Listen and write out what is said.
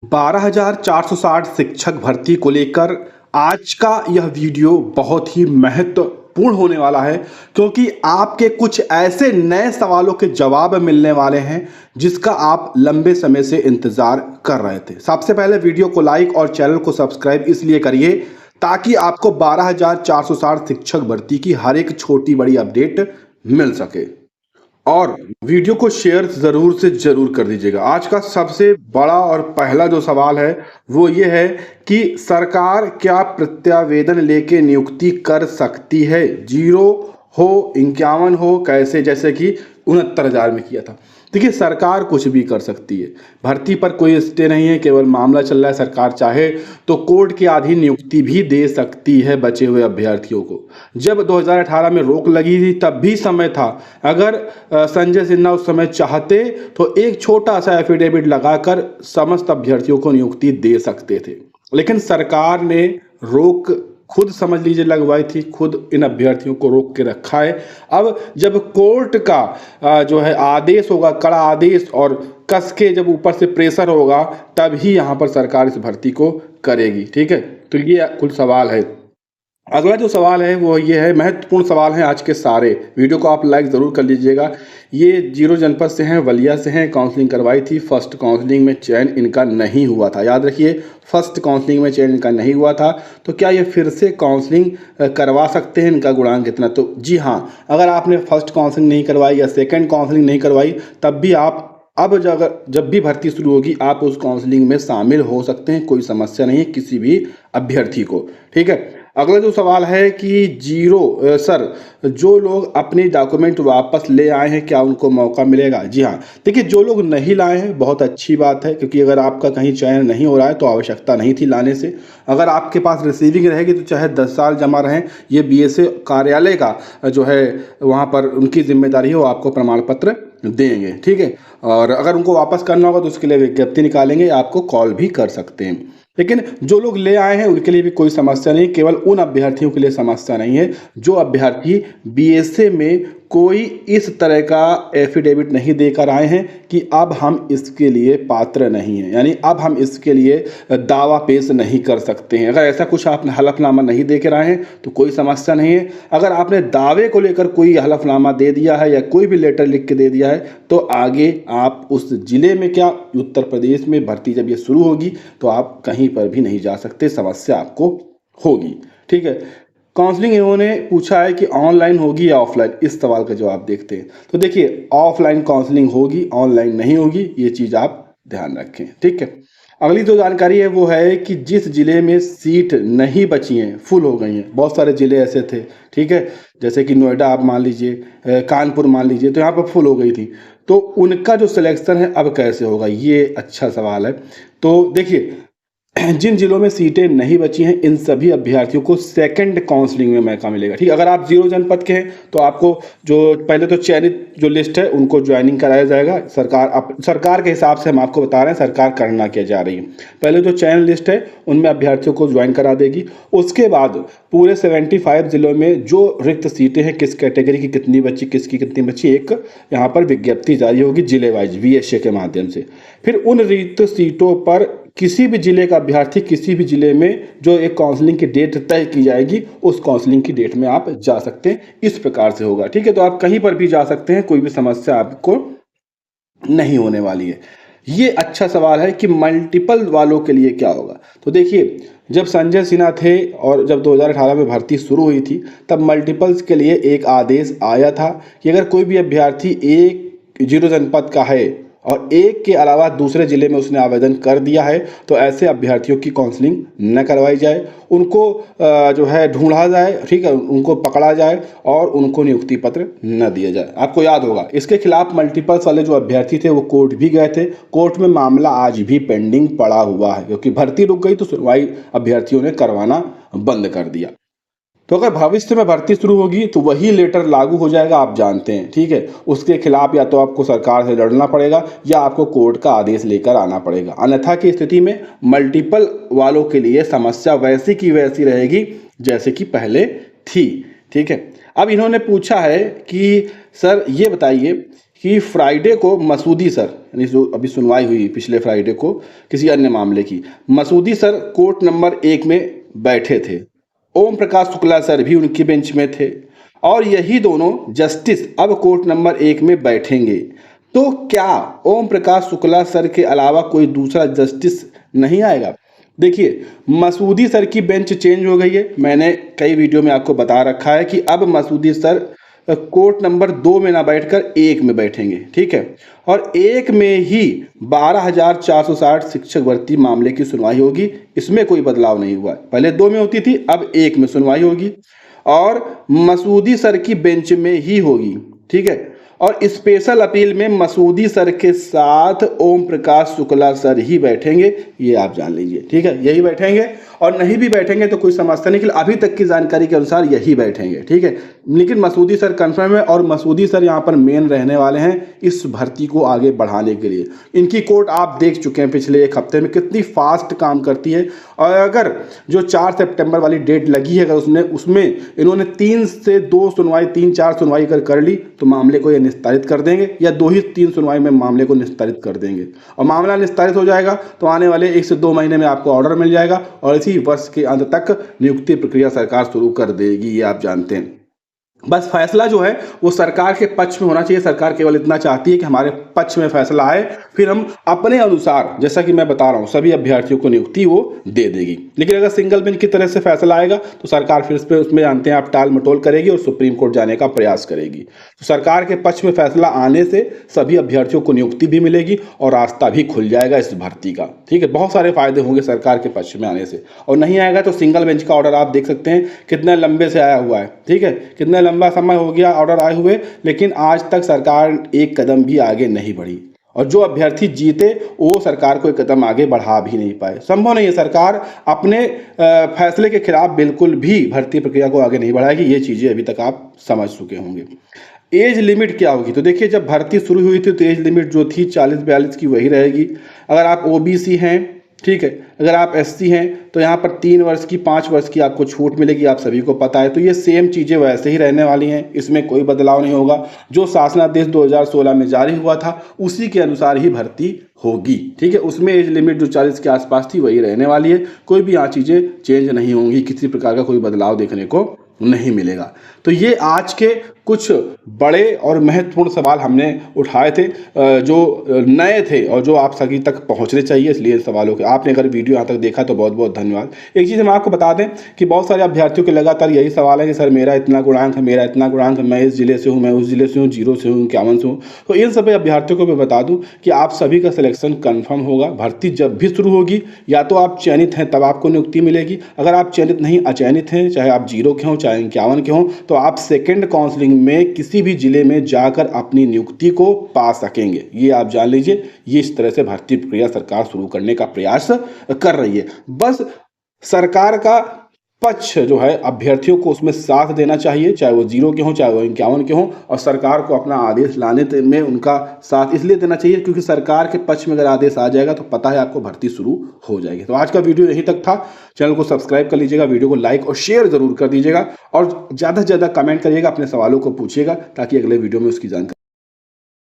12,460 शिक्षक भर्ती को लेकर आज का यह वीडियो बहुत ही महत्वपूर्ण होने वाला है, क्योंकि आपके कुछ ऐसे नए सवालों के जवाब मिलने वाले हैं जिसका आप लंबे समय से इंतजार कर रहे थे। सबसे पहले वीडियो को लाइक और चैनल को सब्सक्राइब इसलिए करिए ताकि आपको 12,460 शिक्षक भर्ती की हर एक छोटी बड़ी अपडेट मिल सके। और वीडियो को शेयर जरूर से जरूर कर दीजिएगा। आज का सबसे बड़ा और पहला जो सवाल है वो ये है कि सरकार क्या प्रत्यावेदन लेके नियुक्ति कर सकती है? 0 हो, 51 हो, कैसे, जैसे कि 69,000 में किया था। देखिए, सरकार कुछ भी कर सकती है, भर्ती पर कोई स्टे नहीं है, केवल मामला चल रहा है। सरकार चाहे तो कोर्ट के अधीन नियुक्ति भी दे सकती है बचे हुए अभ्यर्थियों को। जब 2018 में रोक लगी थी तब भी समय था। अगर संजय सिन्हा उस समय चाहते तो एक छोटा सा एफिडेविट लगाकर समस्त अभ्यर्थियों को नियुक्ति दे सकते थे, लेकिन सरकार ने रोक खुद समझ लीजिए लगवाई थी, खुद इन अभ्यर्थियों को रोक के रखा है। अब जब कोर्ट का जो है आदेश होगा, कड़ा आदेश, और कस के जब ऊपर से प्रेशर होगा, तभी यहाँ पर सरकार इस भर्ती को करेगी। ठीक है, तो ये कुल सवाल है। अगला जो सवाल है वो ये है, महत्वपूर्ण सवाल है आज के सारे। वीडियो को आप लाइक ज़रूर कर लीजिएगा। ये 0 जनपद से हैं, बलिया से हैं, काउंसलिंग करवाई थी। फर्स्ट काउंसलिंग में चयन इनका नहीं हुआ था, याद रखिए, फर्स्ट काउंसलिंग में चयन इनका नहीं हुआ था। तो क्या ये फिर से काउंसलिंग करवा सकते हैं? इनका गुणांक कितना? तो जी हाँ, अगर आपने फर्स्ट काउंसलिंग नहीं करवाई या सेकेंड काउंसलिंग नहीं करवाई, तब भी आप अब जब भी भर्ती शुरू होगी आप उस काउंसलिंग में शामिल हो सकते हैं। कोई समस्या नहीं है किसी भी अभ्यर्थी को। ठीक है, अगला जो सवाल है कि सर, जो लोग अपने डॉक्यूमेंट वापस ले आए हैं क्या उनको मौका मिलेगा? जी हाँ, देखिए, जो लोग नहीं लाए हैं बहुत अच्छी बात है, क्योंकि अगर आपका कहीं चयन नहीं हो रहा है तो आवश्यकता नहीं थी लाने से। अगर आपके पास रिसीविंग रहेगी तो चाहे 10 साल जमा रहें, ये बीएसए कार्यालय का जो है वहाँ पर उनकी जिम्मेदारी है, वो आपको प्रमाण पत्र देंगे। ठीक है, और अगर उनको वापस करना होगा तो उसके लिए विज्ञप्ति निकालेंगे, आपको कॉल भी कर सकते हैं। लेकिन जो लोग ले आए हैं उनके लिए भी कोई समस्या नहीं, केवल उन अभ्यर्थियों के लिए समस्या नहीं है जो अभ्यर्थी बीएसए में कोई इस तरह का एफिडेविट नहीं देकर आए हैं कि अब हम इसके लिए पात्र नहीं हैं, यानी अब हम इसके लिए दावा पेश नहीं कर सकते हैं। अगर ऐसा कुछ आपने हलफनामा नहीं देकर आए हैं तो कोई समस्या नहीं है। अगर आपने दावे को लेकर कोई हलफनामा दे दिया है या कोई भी लेटर लिख के दे दिया है तो आगे आप उस जिले में, क्या उत्तर प्रदेश में भर्ती जब ये शुरू होगी तो आप कहीं पर भी नहीं जा सकते, समस्या आपको होगी। ठीक है, काउंसलिंग इन्होंने पूछा है कि ऑनलाइन होगी या ऑफलाइन, इस सवाल का जवाब देखते हैं। तो देखिए, ऑफलाइन काउंसलिंग होगी, ऑनलाइन नहीं होगी, ये चीज़ आप ध्यान रखें। ठीक है, अगली जो जानकारी है वो है कि जिस जिले में सीट नहीं बची हैं, फुल हो गई हैं, बहुत सारे जिले ऐसे थे, ठीक है, जैसे कि नोएडा आप मान लीजिए, कानपुर मान लीजिए, तो यहाँ पर फुल हो गई थी, तो उनका जो सिलेक्शन है अब कैसे होगा, ये अच्छा सवाल है। तो देखिए, जिन जिलों में सीटें नहीं बची हैं इन सभी अभ्यर्थियों को सेकंड काउंसलिंग में मौका मिलेगा। ठीक, अगर आप 0 जनपद के हैं तो आपको जो पहले तो चयनित जो लिस्ट है उनको ज्वाइनिंग कराया जाएगा। सरकार के हिसाब से हम आपको बता रहे हैं सरकार करना क्या जा रही है। पहले जो चयन लिस्ट है उनमें अभ्यर्थियों को ज्वाइन करा देगी। उसके बाद पूरे 75 जिलों में जो रिक्त सीटें हैं, किस कैटेगरी की कितनी बची, किसकी कितनी बची, एक यहाँ पर विज्ञप्ति जारी होगी जिले वाइज वीएसए के माध्यम से। फिर उन रिक्त सीटों पर किसी भी जिले का अभ्यर्थी किसी भी जिले में जो एक काउंसलिंग की डेट तय की जाएगी उस काउंसलिंग की डेट में आप जा सकते हैं। इस प्रकार से होगा। ठीक है, तो आप कहीं पर भी जा सकते हैं, कोई भी समस्या आपको नहीं होने वाली है। ये अच्छा सवाल है कि मल्टीपल वालों के लिए क्या होगा। तो देखिए, जब संजय सिन्हा थे और जब 2018 में भर्ती शुरू हुई थी तब मल्टीपल्स के लिए एक आदेश आया था कि अगर कोई भी अभ्यर्थी 0 जनपद का है और एक के अलावा दूसरे जिले में उसने आवेदन कर दिया है तो ऐसे अभ्यर्थियों की काउंसलिंग न करवाई जाए, उनको जो है ढूंढा जाए, ठीक है, उनको पकड़ा जाए और उनको नियुक्ति पत्र न दिया जाए। आपको याद होगा इसके खिलाफ मल्टीपल्स वाले जो अभ्यर्थी थे वो कोर्ट भी गए थे। कोर्ट में मामला आज भी पेंडिंग पड़ा हुआ है, क्योंकि भर्ती रुक गई तो सुनवाई अभ्यर्थियों ने करवाना बंद कर दिया। तो अगर भविष्य में भर्ती शुरू होगी तो वही लेटर लागू हो जाएगा, आप जानते हैं। ठीक है, उसके खिलाफ या तो आपको सरकार से लड़ना पड़ेगा या आपको कोर्ट का आदेश लेकर आना पड़ेगा। अन्यथा की स्थिति में मल्टीपल वालों के लिए समस्या वैसी की वैसी रहेगी जैसे कि पहले थी। ठीक है, अब इन्होंने पूछा है कि सर ये बताइए कि फ्राइडे को मसूदी सर, यानी जो अभी सुनवाई हुई पिछले फ्राइडे को किसी अन्य मामले की, मसूदी सर कोर्ट नंबर 1 में बैठे थे, ओम प्रकाश शुक्ला सर भी उनकी बेंच में थे और यही दोनों जस्टिस अब कोर्ट नंबर 1 में बैठेंगे। तो क्या ओम प्रकाश शुक्ला सर के अलावा कोई दूसरा जस्टिस नहीं आएगा? देखिए, मसूदी सर की बेंच चेंज हो गई है। मैंने कई वीडियो में आपको बता रखा है कि अब मसूदी सर कोर्ट नंबर 2 में ना बैठकर 1 में बैठेंगे, ठीक है। और 1 में ही 12,460 शिक्षक भर्ती मामले की सुनवाई होगी। इसमें कोई बदलाव नहीं हुआ है, पहले 2 में होती थी, अब 1 में सुनवाई होगी और मसूदी सर की बेंच में ही होगी, ठीक है। और स्पेशल अपील में मसूदी सर के साथ ओम प्रकाश शुक्ला सर ही बैठेंगे, ये आप जान लीजिए, ठीक है। यही बैठेंगे और नहीं भी बैठेंगे तो कोई समस्या नहीं, कि अभी तक की जानकारी के अनुसार यही बैठेंगे, ठीक है। लेकिन मसूदी सर कंफर्म है और मसूदी सर यहाँ पर मेन रहने वाले हैं इस भर्ती को आगे बढ़ाने के लिए। इनकी कोर्ट आप देख चुके हैं पिछले 1 हफ्ते में कितनी फास्ट काम करती है। और अगर जो 4 सितंबर वाली डेट लगी है, अगर उसमें इन्होंने 3 से 2 सुनवाई, 3-4 सुनवाई कर ली तो मामले को ये निस्तारित कर देंगे, या 2 ही 3 सुनवाई में मामले को निस्तारित कर देंगे। और मामला निस्तारित हो जाएगा तो आने वाले 1 से 2 महीने में आपको ऑर्डर मिल जाएगा और इसी वर्ष के अंत तक नियुक्ति प्रक्रिया सरकार शुरू कर देगी, ये आप जानते हैं। बस फैसला जो है वो सरकार के पक्ष में होना चाहिए। सरकार केवल इतना चाहती है कि हमारे पक्ष में फैसला आए, फिर हम अपने अनुसार, जैसा कि मैं बता रहा हूँ, सभी अभ्यर्थियों को नियुक्ति वो दे देगी। लेकिन अगर सिंगल बेंच की तरह से फैसला आएगा तो सरकार फिर उसमें जानते हैं आप टाल मटोल करेगी और सुप्रीम कोर्ट जाने का प्रयास करेगी। तो सरकार के पक्ष में फैसला आने से सभी अभ्यर्थियों को नियुक्ति भी मिलेगी और रास्ता भी खुल जाएगा इस भर्ती का, ठीक है। बहुत सारे फायदे होंगे सरकार के पक्ष में आने से। और नहीं आएगा तो सिंगल बेंच का ऑर्डर आप देख सकते हैं कितने लंबे से आया हुआ है, ठीक है। कितने लंबा समय हो गया ऑर्डर आए हुए, लेकिन आज तक सरकार एक कदम भी आगे नहीं बढ़ी। और जो अभ्यर्थी जीते वो सरकार को एक कदम आगे बढ़ा भी नहीं पाए। संभव नहीं है, सरकार अपने फैसले के खिलाफ बिल्कुल भी भर्ती प्रक्रिया को आगे नहीं बढ़ाएगी। ये चीज़ें अभी तक आप समझ चुके होंगे। एज लिमिट क्या होगी? तो देखिए, जब भर्ती शुरू हुई थी तो एज लिमिट जो थी 40-42 की वही रहेगी। अगर आप ओबीसी हैं, ठीक है, अगर आप एससी हैं तो यहाँ पर 3 वर्ष की, 5 वर्ष की आपको छूट मिलेगी, आप सभी को पता है। तो ये सेम चीज़ें वैसे ही रहने वाली हैं, इसमें कोई बदलाव नहीं होगा। जो शासनादेश 2016 में जारी हुआ था उसी के अनुसार ही भर्ती होगी, ठीक है। उसमें एज लिमिट जो 40 के आसपास थी वही रहने वाली है। कोई भी यहाँ चीज़ें चेंज नहीं होंगी, किसी प्रकार का कोई बदलाव देखने को नहीं मिलेगा। तो ये आज के कुछ बड़े और महत्वपूर्ण सवाल हमने उठाए थे, जो नए थे और जो आप सभी तक पहुंचने चाहिए, इसलिए इन सवालों के आपने अगर वीडियो यहाँ तक देखा तो बहुत बहुत धन्यवाद। एक चीज़ हम आपको बता दें कि बहुत सारे अभ्यर्थियों के लगातार यही सवाल है कि सर मेरा इतना गुणांक है, मेरा इतना गुणांक है, मैं इस जिले से हूँ, मैं उस जिले से हूँ, 0 से हूँ, 51 से हूँ। तो इन सभी अभ्यर्थियों को मैं बता दूँ कि आप सभी का सिलेक्शन कन्फर्म होगा। भर्ती जब भी शुरू होगी या तो आप चयनित हैं तब आपको नियुक्ति मिलेगी। अगर आप चयनित नहीं, अचयनित हैं, चाहे आप 0 के हों चाहे 51 के हों, तो आप सेकेंड काउंसलिंग में किसी भी जिले में जाकर अपनी नियुक्ति को पा सकेंगे। ये आप जान लीजिए। ये इस तरह से भर्ती प्रक्रिया सरकार शुरू करने का प्रयास कर रही है। बस सरकार का पक्ष जो है अभ्यर्थियों को उसमें साथ देना चाहिए, चाहे वो 0 के हों चाहे वो 51 के हों। और सरकार को अपना आदेश लाने में उनका साथ इसलिए देना चाहिए क्योंकि सरकार के पक्ष में अगर आदेश आ जाएगा तो पता है आपको भर्ती शुरू हो जाएगी। तो आज का वीडियो यहीं तक था। चैनल को सब्सक्राइब कर लीजिएगा, वीडियो को लाइक और शेयर जरूर कर दीजिएगा और ज़्यादा से ज़्यादा कमेंट करिएगा, अपने सवालों को पूछिएगा ताकि अगले वीडियो में उसकी जानकारी